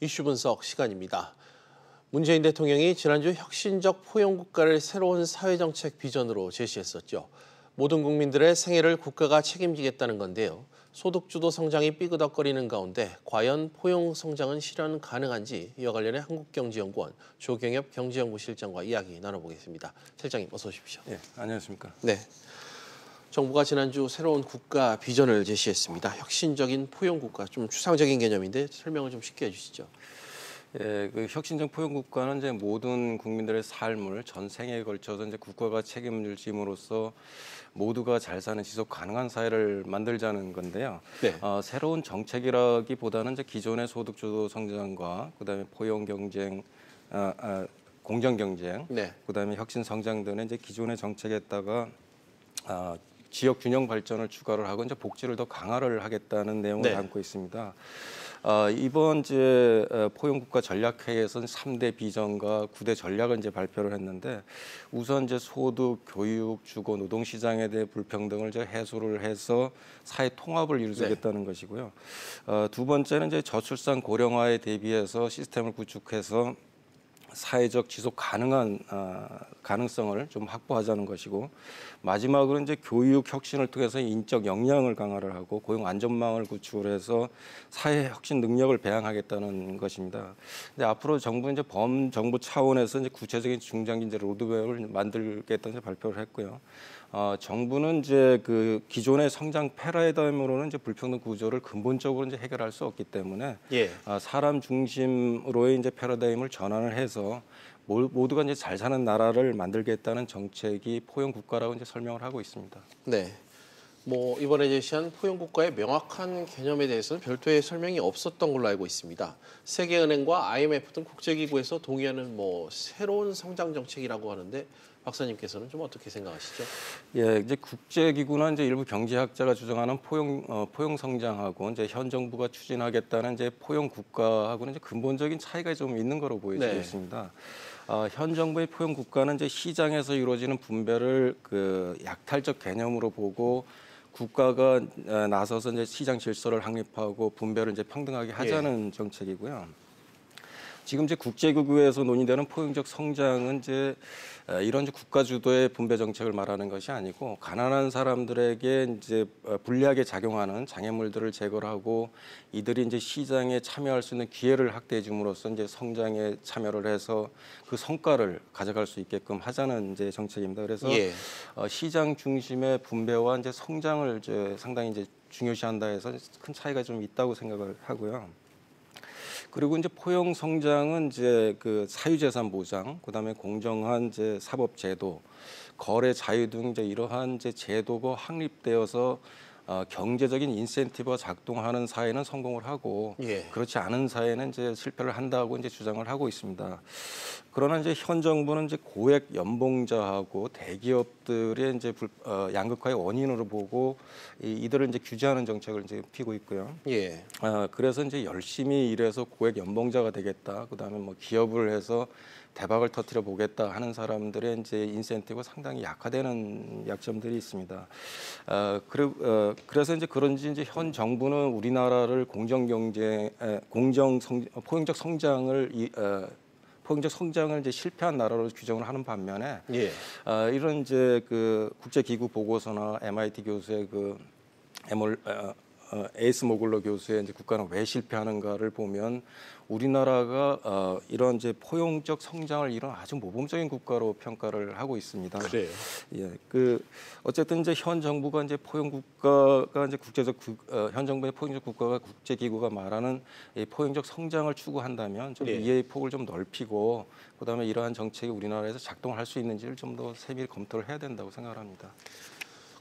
이슈 분석 시간입니다. 문재인 대통령이 지난주 혁신적 포용국가를 새로운 사회정책 비전으로 제시했었죠. 모든 국민들의 생애를 국가가 책임지겠다는 건데요. 소득주도 성장이 삐그덕거리는 가운데 과연 포용 성장은 실현 가능한지 이와 관련해 한국경제연구원 조경엽 경제연구실장과 이야기 나눠보겠습니다. 실장님 어서 오십시오. 네, 안녕하십니까. 네. 정부가 지난주 새로운 국가 비전을 제시했습니다. 혁신적인 포용국가, 좀 추상적인 개념인데 설명을 좀 쉽게 해주시죠. 예, 그 혁신적 포용국가는 이제 모든 국민들의 삶을 전 생애에 걸쳐서 이제 국가가 책임을 짐으로써 모두가 잘 사는 지속 가능한 사회를 만들자는 건데요. 네. 새로운 정책이라기보다는 이제 기존의 소득주도 성장과 그다음에 포용 경쟁, 공정 경쟁, 네. 그다음에 혁신 성장 등의 이제 기존의 정책에다가 지역 균형 발전을 추가를 하고 이제 복지를 더 강화를 하겠다는 내용을 네. 담고 있습니다. 이번 이제 포용국가 전략회의에서는 3대 비전과 9대 전략을 이제 발표를 했는데 우선 이제 소득, 교육, 주거, 노동 시장에 대해 불평등을 이제 해소를 해서 사회 통합을 이루겠다는 네. 것이고요. 두 번째는 이제 저출산 고령화에 대비해서 시스템을 구축해서 사회적 지속 가능한 가능성을 좀 확보하자는 것이고, 마지막으로 이제 교육 혁신을 통해서 인적 역량을 강화를 하고 고용 안전망을 구축을 해서 사회 혁신 능력을 배양하겠다는 것입니다. 근데 앞으로 정부는 이제 범정부 차원에서 이제 구체적인 중장기 이제 로드맵을 만들겠다는 발표를 했고요. 정부는 이제 그 기존의 성장 패러다임으로는 이제 불평등 구조를 근본적으로 이제 해결할 수 없기 때문에 사람 중심으로의 이제 패러다임을 전환을 해서 모두가 이제 잘 사는 나라를 만들겠다는 정책이 포용 국가라고 이제 설명을 하고 있습니다. 네. 뭐 이번에 제시한 포용 국가의 명확한 개념에 대해서는 별도의 설명이 없었던 걸로 알고 있습니다. 세계은행과 IMF 등 국제기구에서 동의하는 뭐 새로운 성장 정책이라고 하는데 박사님께서는 좀 어떻게 생각하시죠? 예, 이제 국제기구나 이제 일부 경제학자가 주장하는 포용 성장하고 이제 현 정부가 추진하겠다는 이제 포용 국가하고는 이제 근본적인 차이가 좀 있는 거로 보여지고 있습니다. 현 정부의 포용 국가는 이제 시장에서 이루어지는 분배를 그 약탈적 개념으로 보고 국가가 나서서 이제 시장 질서를 확립하고 분배를 이제 평등하게 하자는 정책이고요. 지금 이제 국제기구에서 논의되는 포용적 성장은 이제 이런 국가 주도의 분배 정책을 말하는 것이 아니고 가난한 사람들에게 이제 불리하게 작용하는 장애물들을 제거하고 이들이 이제 시장에 참여할 수 있는 기회를 확대해 줌으로써 이제 성장에 참여를 해서 그 성과를 가져갈 수 있게끔 하자는 이제 정책입니다. 그래서 시장 중심의 분배와 이제 성장을 이제 상당히 이제 중요시한다 해서 큰 차이가 좀 있다고 생각을 하고요. 그리고 이제 포용 성장은 이제 그 사유재산 보장, 그다음에 공정한 이제 사법 제도, 거래 자유 등 이제 이러한 이제 제도가 확립되어서 경제적인 인센티브가 작동하는 사회는 성공을 하고 그렇지 않은 사회는 이제 실패를 한다고 이제 주장을 하고 있습니다. 그러나 이제 현 정부는 이제 고액 연봉자하고 대기업들의 이제 양극화의 원인으로 보고 이들을 이제 규제하는 정책을 이제 피고 있고요. 그래서 이제 열심히 일해서 고액 연봉자가 되겠다. 그다음에 뭐 기업을 해서 대박을 터뜨려 보겠다 하는 사람들의 이제 인센티브가 상당히 약화되는 약점들이 있습니다. 그래서 이제 그런지 이제 현 정부는 우리나라를 포용적 성장을 이제 실패한 나라로 규정을 하는 반면에 이런 이제 그 국제기구 보고서나 MIT 교수의 그 에이스 모글러 교수의 이제 국가는 왜 실패하는가를 보면 우리나라가 이런 이제 포용적 성장을 이룬 아주 모범적인 국가로 평가를 하고 있습니다. 그래요. 어쨌든 이제 현 정부가 이제 포용 국가가 이제 현 정부의 포용적 국가가 국제기구가 말하는 이 포용적 성장을 추구한다면 좀 이해의 폭을 좀 넓히고 그다음에 이러한 정책이 우리나라에서 작동할 수 있는지를 좀 더 세밀히 검토를 해야 된다고 생각을 합니다.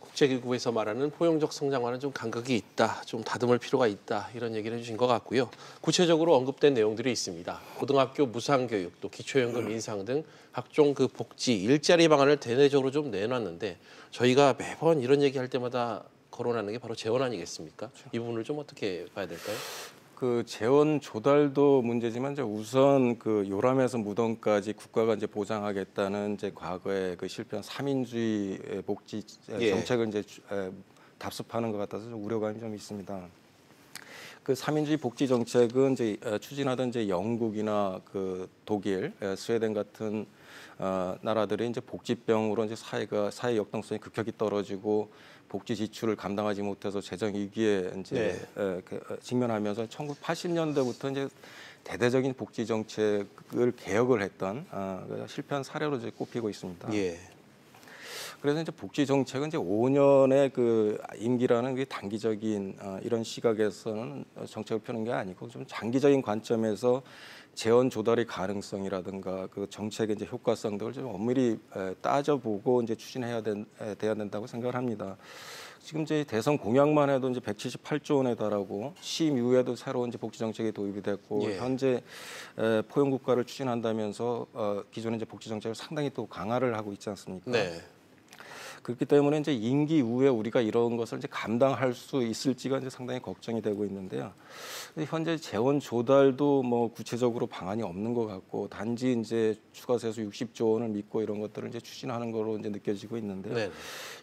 국제기구에서 말하는 포용적 성장과는 좀 간극이 있다, 좀 다듬을 필요가 있다 이런 얘기를 해주신 것 같고요. 구체적으로 언급된 내용들이 있습니다. 고등학교 무상교육, 또 기초연금 인상 등 각종 그 복지, 일자리 방안을 대내적으로 좀 내놨는데 저희가 매번 이런 얘기할 때마다 거론하는 게 바로 재원 아니겠습니까? 이 부분을 좀 어떻게 봐야 될까요? 그 재원 조달도 문제지만 이제 우선 그 요람에서 무덤까지 국가가 이제 보장하겠다는 이제 과거에 그 실패한 삼인주의 복지 정책을 이제 답습하는 것 같아서 좀 우려감이 좀 있습니다. 그 3인주의 복지 정책은 이제 추진하던 이제 영국이나 그 독일, 스웨덴 같은 나라들이 이제 복지병으로 이제 사회 역동성이 급격히 떨어지고 복지 지출을 감당하지 못해서 재정 위기에 이제 직면하면서 1980년대부터 이제 대대적인 복지 정책을 개혁을 했던 실패한 사례로 이제 꼽히고 있습니다. 예. 그래서 이제 복지 정책은 이제 5년의 그 임기라는 게 단기적인 이런 시각에서는 정책을 펴는 게 아니고 좀 장기적인 관점에서 재원 조달의 가능성이라든가 그 정책의 이제 효과성 등을 좀 엄밀히 따져보고 이제 돼야 된다고 생각을 합니다. 지금 이제 대선 공약만 해도 이제 178조 원에 달하고 취임 이후에도 새로운 이제 복지 정책이 도입이 됐고 현재 포용 국가를 추진한다면서 기존의 이제 복지 정책을 상당히 또 강화를 하고 있지 않습니까? 네. 그렇기 때문에 이제 임기 이후에 우리가 이런 것을 이제 감당할 수 있을지가 이제 상당히 걱정이 되고 있는데요. 현재 재원 조달도 뭐 구체적으로 방안이 없는 것 같고 단지 이제 추가 세수 60조 원을 믿고 이런 것들을 이제 추진하는 거로 이제 느껴지고 있는데요. 네.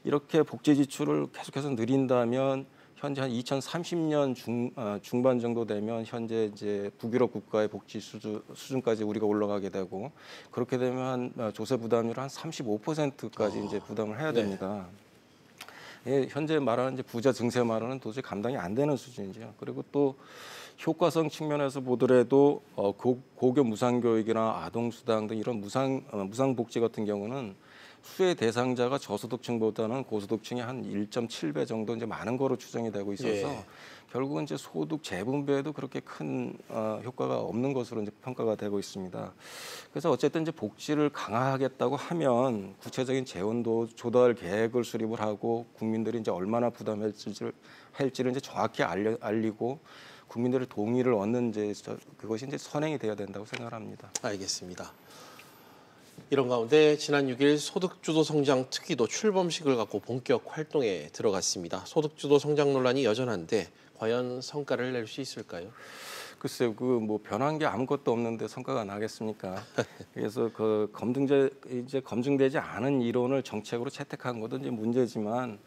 이렇게 복지 지출을 계속해서 늘린다면 현재 한 2030년 중반 정도 되면 현재 이제 북유럽 국가의 복지 수준까지 우리가 올라가게 되고 그렇게 되면 한 조세 부담률 한 35%까지 이제 부담을 해야 됩니다. 예, 현재 말하는 이제 부자 증세 말하는 도저히 감당이 안 되는 수준이죠. 그리고 또 효과성 측면에서 보더라도 고교 무상교육이나 아동수당 등 이런 무상복지 같은 경우는 수혜 대상자가 저소득층보다는 고소득층이 한 1.7배 정도 이제 많은 거로 추정이 되고 있어서 결국은 이제 소득 재분배에도 그렇게 큰 효과가 없는 것으로 이제 평가가 되고 있습니다. 그래서 어쨌든 이제 복지를 강화하겠다고 하면 구체적인 재원도 조달 계획을 수립을 하고 국민들이 이제 얼마나 부담할지를 이제 정확히 알리고 국민들의 동의를 얻는 이제 그것이 이제 선행이 돼야 된다고 생각합니다. 알겠습니다. 이런 가운데 지난 6일 소득주도 성장 특위도 출범식을 갖고 본격 활동에 들어갔습니다. 소득주도 성장 논란이 여전한데 과연 성과를 낼 수 있을까요? 글쎄요, 그 뭐 변한 게 아무것도 없는데 성과가 나겠습니까? 그래서 그 검증되지 않은 이론을 정책으로 채택한 것도 이제 문제지만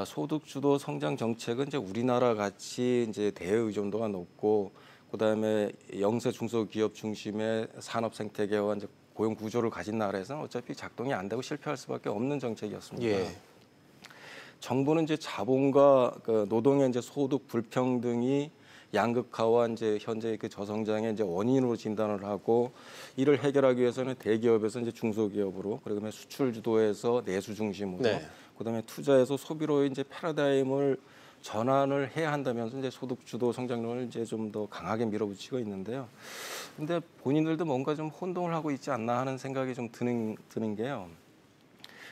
소득주도 성장 정책은 이제 우리나라 같이 이제 대외 의존도가 높고 그다음에 영세 중소기업 중심의 산업 생태계와 이제 고용 구조를 가진 나라에서는 어차피 작동이 안 되고 실패할 수밖에 없는 정책이었습니다. 정부는 이제 자본과 그 노동의 이제 소득 불평등이 양극화와 이제 현재 그 저성장의 이제 원인으로 진단을 하고 이를 해결하기 위해서는 대기업에서 이제 중소기업으로 그다음에 수출 주도에서 내수 중심으로 그다음에 투자에서 소비로 이제 패러다임을 전환을 해야 한다면서 이제 소득 주도 성장론을 이제 좀 더 강하게 밀어붙이고 있는데요. 근데 본인들도 뭔가 좀 혼동을 하고 있지 않나 하는 생각이 좀 드는 게요.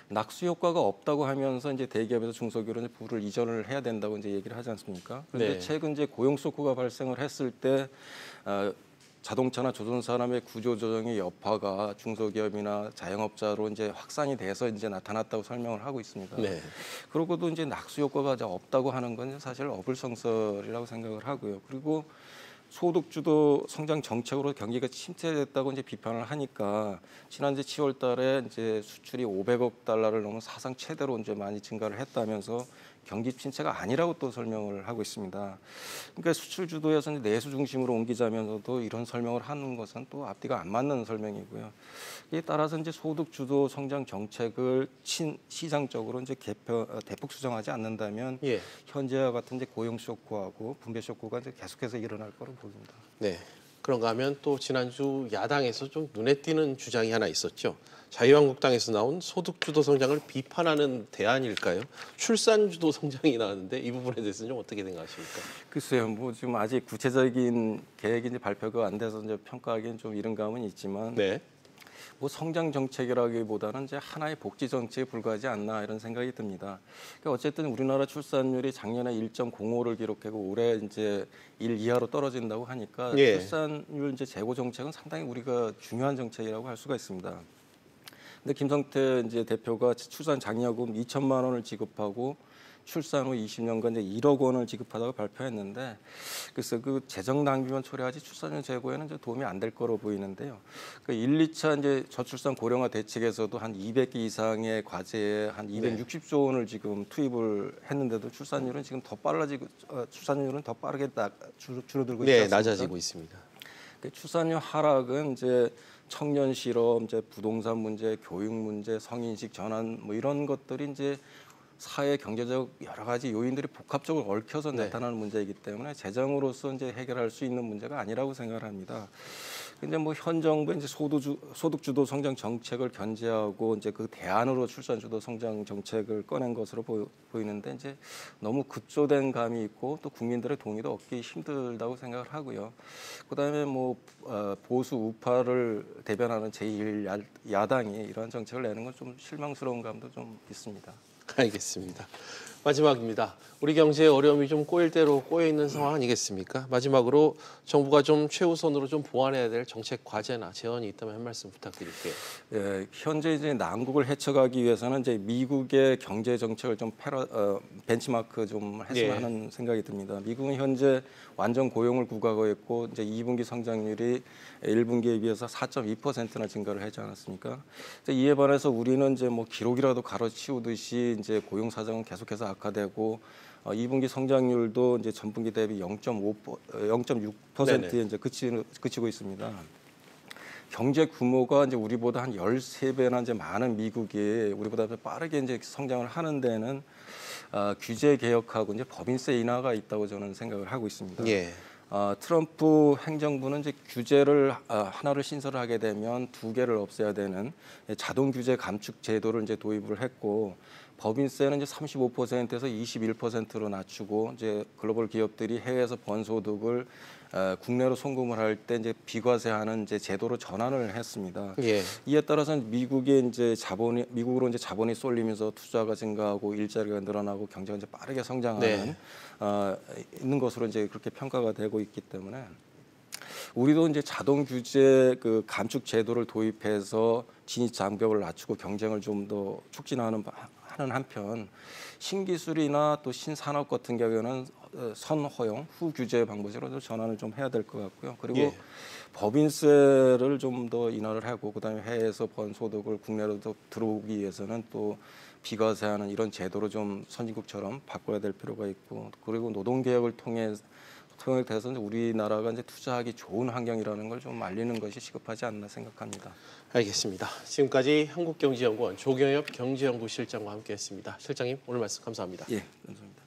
낙수 효과가 없다고 하면서 이제 대기업에서 중소기업으로 부를 이전을 해야 된다고 이제 얘기를 하지 않습니까? 그런데 최근 이제 고용 쇼크가 발생을 했을 때 자동차나 조선산업의 구조 조정의 여파가 중소기업이나 자영업자로 이제 확산이 돼서 이제 나타났다고 설명을 하고 있습니다. 그러고도 이제 낙수 효과가 없다고 하는 건 사실 어불성설이라고 생각을 하고요. 그리고 소득주도 성장 정책으로 경기가 침체됐다고 이제 비판을 하니까 지난해 10월달에 이제 수출이 500억 달러를 넘은 사상 최대로 이제 많이 증가를 했다면서 경기 침체가 아니라고 또 설명을 하고 있습니다. 그러니까 수출 주도에서 내수 중심으로 옮기자면서도 이런 설명을 하는 것은 또 앞뒤가 안 맞는 설명이고요. 이에 따라서 이제 소득 주도 성장 정책을 시장적으로 이제 대폭 수정하지 않는다면 현재와 같은 이제 고용 쇼크하고 분배 쇼크가 이제 계속해서 일어날 거로 보입니다. 네. 그런가 하면 또 지난주 야당에서 좀 눈에 띄는 주장이 하나 있었죠. 자유한국당에서 나온 소득주도 성장을 비판하는 대안일까요? 출산주도 성장이 나왔는데 이 부분에 대해서는 좀 어떻게 생각하십니까? 글쎄요, 뭐 지금 아직 구체적인 계획이 이제 발표가 안 돼서 이제 평가하기는 좀 이른 감은 있지만, 뭐 성장 정책이라기보다는 이제 하나의 복지 정책에 불과하지 않나 이런 생각이 듭니다. 그러니까 어쨌든 우리나라 출산율이 작년에 1.05를 기록하고 올해 이제 1 이하로 떨어진다고 하니까 출산율 이제 재고 정책은 상당히 우리가 중요한 정책이라고 할 수가 있습니다. 근데 김성태 이제 대표가 출산 장려금 2천만 원을 지급하고 출산 후 20년간 이제 1억 원을 지급하다고 발표했는데, 그래서 그 재정 낭비만 초래하지 출산율 제고에는 이제 도움이 안 될 거로 보이는데요. 그 1, 2차 이제 저출산 고령화 대책에서도 한 200개 이상의 과제에 한 260조 원을 지금 투입을 했는데도 출산율은 지금 더 빨라지고 출산율은 더 빠르게 줄어들고 있지 않습니까? 낮아지고 있습니다. 출산율 하락은 이제 청년 실업, 이제 부동산 문제, 교육 문제, 성인식 전환 뭐 이런 것들이 이제 사회 경제적 여러 가지 요인들이 복합적으로 얽혀서 나타나는 문제이기 때문에 재정으로서 이제 해결할 수 있는 문제가 아니라고 생각을 합니다. 근데 뭐 현 정부 이제 소득주도 성장 정책을 견제하고 이제 그 대안으로 출산주도 성장 정책을 꺼낸 것으로 보이는데 이제 너무 급조된 감이 있고 또 국민들의 동의도 얻기 힘들다고 생각을 하고요. 그다음에 뭐 보수 우파를 대변하는 제1야당이 이러한 정책을 내는 건 좀 실망스러운 감도 좀 있습니다. 알겠습니다. 마지막입니다. 우리 경제에 어려움이 좀 꼬일 대로 꼬여 있는 상황 아니겠습니까? 마지막으로 정부가 좀 최우선으로 좀 보완해야 될 정책 과제나 제언이 있다면 한 말씀 부탁드릴게요. 예, 현재 이제 난국을 헤쳐가기 위해서는 이제 미국의 경제 정책을 좀 벤치마크 좀 했으면 하는 생각이 듭니다. 미국은 현재 완전 고용을 구가하고 있고 이제 2분기 성장률이 1분기에 비해서 4.2%나 증가를 하지 않았습니까? 이에 반해서 우리는 이제 뭐 기록이라도 가로치우듯이 이제 고용 사정은 계속해서 악화되고 2분기 성장률도 이제 전분기 대비 0.6%에 이제 그치고 있습니다. 경제 규모가 이제 우리보다 한 13배나 이제 많은 미국이 우리보다 빠르게 이제 성장을 하는 데는 규제 개혁하고 이제 법인세 인하가 있다고 저는 생각을 하고 있습니다. 트럼프 행정부는 이제 규제를 하나를 신설하게 되면 2개를 없애야 되는 자동 규제 감축 제도를 이제 도입을 했고, 법인세는 이제 35%에서 21%로 낮추고 이제 글로벌 기업들이 해외에서 번 소득을 국내로 송금을 할 때 이제 비과세하는 이제 제도로 전환을 했습니다. 이에 따라서는 미국으로 이제 자본이 쏠리면서 투자가 증가하고 일자리가 늘어나고 경제가 이제 빠르게 성장하는 있는 것으로 이제 그렇게 평가가 되고 있기 때문에 우리도 이제 자동 규제 그 감축 제도를 도입해서 진입 장벽을 낮추고 경쟁을 좀 더 촉진하는 한편 신기술이나 또 신산업 같은 경우에는 선허용, 후규제 방법으로 전환을 좀 해야 될 것 같고요. 그리고 법인세를 좀 더 인하를 하고 그다음에 해외에서 번 소득을 국내로 들어오기 위해서는 또 비과세하는 이런 제도로 좀 선진국처럼 바꿔야 될 필요가 있고, 그리고 노동개혁을 통해서 우리나라가 이제 투자하기 좋은 환경이라는 걸 좀 알리는 것이 시급하지 않나 생각합니다. 알겠습니다. 지금까지 한국경제연구원 조경엽 경제연구실장과 함께했습니다. 실장님 오늘 말씀 감사합니다. 예, 감사합니다.